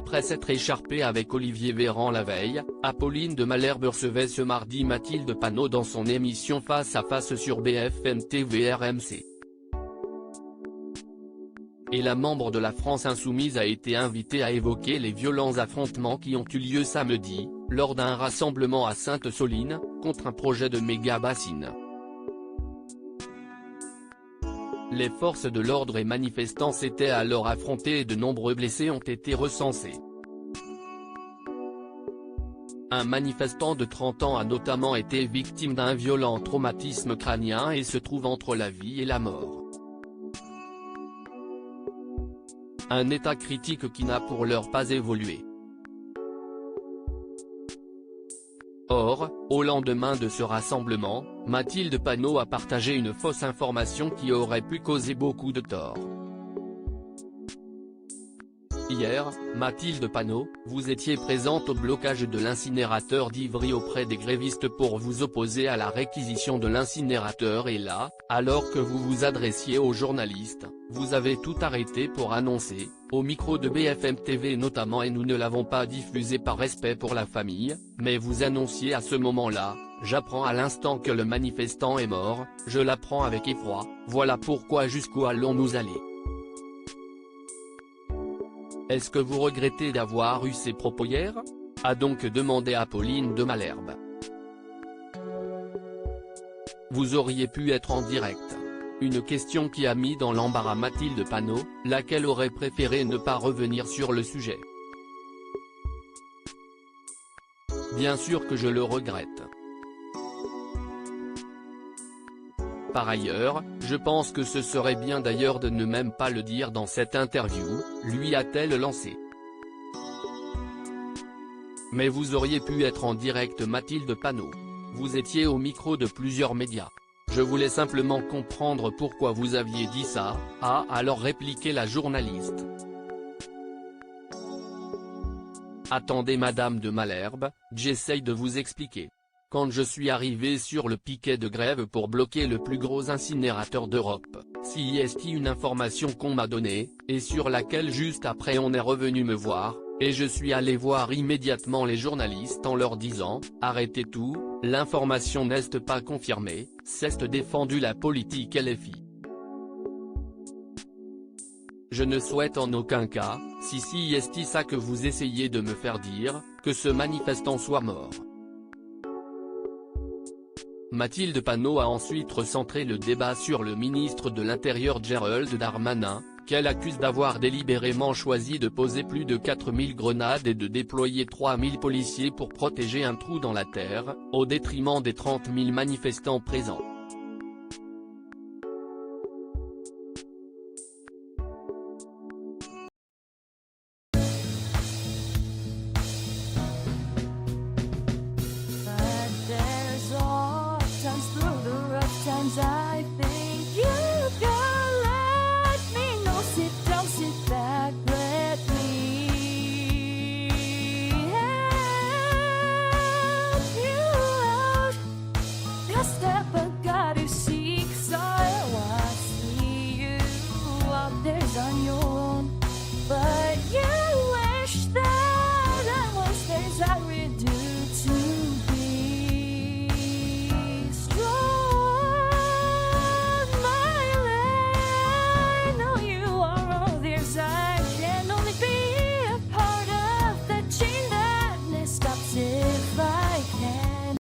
Après s'être écharpée avec Olivier Véran la veille, Apolline de Malherbe recevait ce mardi Mathilde Panot dans son émission Face à Face sur BFM TV RMC. Et la membre de la France Insoumise a été invitée à évoquer les violents affrontements qui ont eu lieu samedi, lors d'un rassemblement à Sainte-Soline, contre un projet de méga-bassine. Les forces de l'ordre et manifestants s'étaient alors affrontés et de nombreux blessés ont été recensés. Un manifestant de 30 ans a notamment été victime d'un violent traumatisme crânien et se trouve entre la vie et la mort. Un état critique qui n'a pour l'heure pas évolué. Or, au lendemain de ce rassemblement, Mathilde Panot a partagé une fausse information qui aurait pu causer beaucoup de tort. Hier, Mathilde Panot, vous étiez présente au blocage de l'incinérateur d'Ivry auprès des grévistes pour vous opposer à la réquisition de l'incinérateur et là, alors que vous vous adressiez aux journalistes, vous avez tout arrêté pour annoncer, au micro de BFM TV notamment et nous ne l'avons pas diffusé par respect pour la famille, mais vous annonciez à ce moment-là, j'apprends à l'instant que le manifestant est mort, je l'apprends avec effroi, voilà pourquoi jusqu'où allons-nous aller ? Est-ce que vous regrettez d'avoir eu ces propos hier ? A donc demandé Apolline de Malherbe. Vous auriez pu être en direct. Une question qui a mis dans l'embarras Mathilde Panot, laquelle aurait préféré ne pas revenir sur le sujet. Bien sûr que je le regrette. Par ailleurs, je pense que ce serait bien d'ailleurs de ne même pas le dire dans cette interview, lui a-t-elle lancé. Mais vous auriez pu être en direct Mathilde Panot. Vous étiez au micro de plusieurs médias. Je voulais simplement comprendre pourquoi vous aviez dit ça, a alors répliqué la journaliste. Attendez Madame de Malherbe, j'essaye de vous expliquer. Quand je suis arrivé sur le piquet de grève pour bloquer le plus gros incinérateur d'Europe, c'est une information qu'on m'a donnée, et sur laquelle juste après on est revenu me voir, et je suis allé voir immédiatement les journalistes en leur disant, arrêtez tout, l'information n'est pas confirmée, c'est défendu la politique LFI. Je ne souhaite en aucun cas, si c'est ça que vous essayez de me faire dire, que ce manifestant soit mort. Mathilde Panot a ensuite recentré le débat sur le ministre de l'Intérieur Gérald Darmanin, qu'elle accuse d'avoir délibérément choisi de poser plus de 4000 grenades et de déployer 3000 policiers pour protéger un trou dans la terre, au détriment des 30 000 manifestants présents.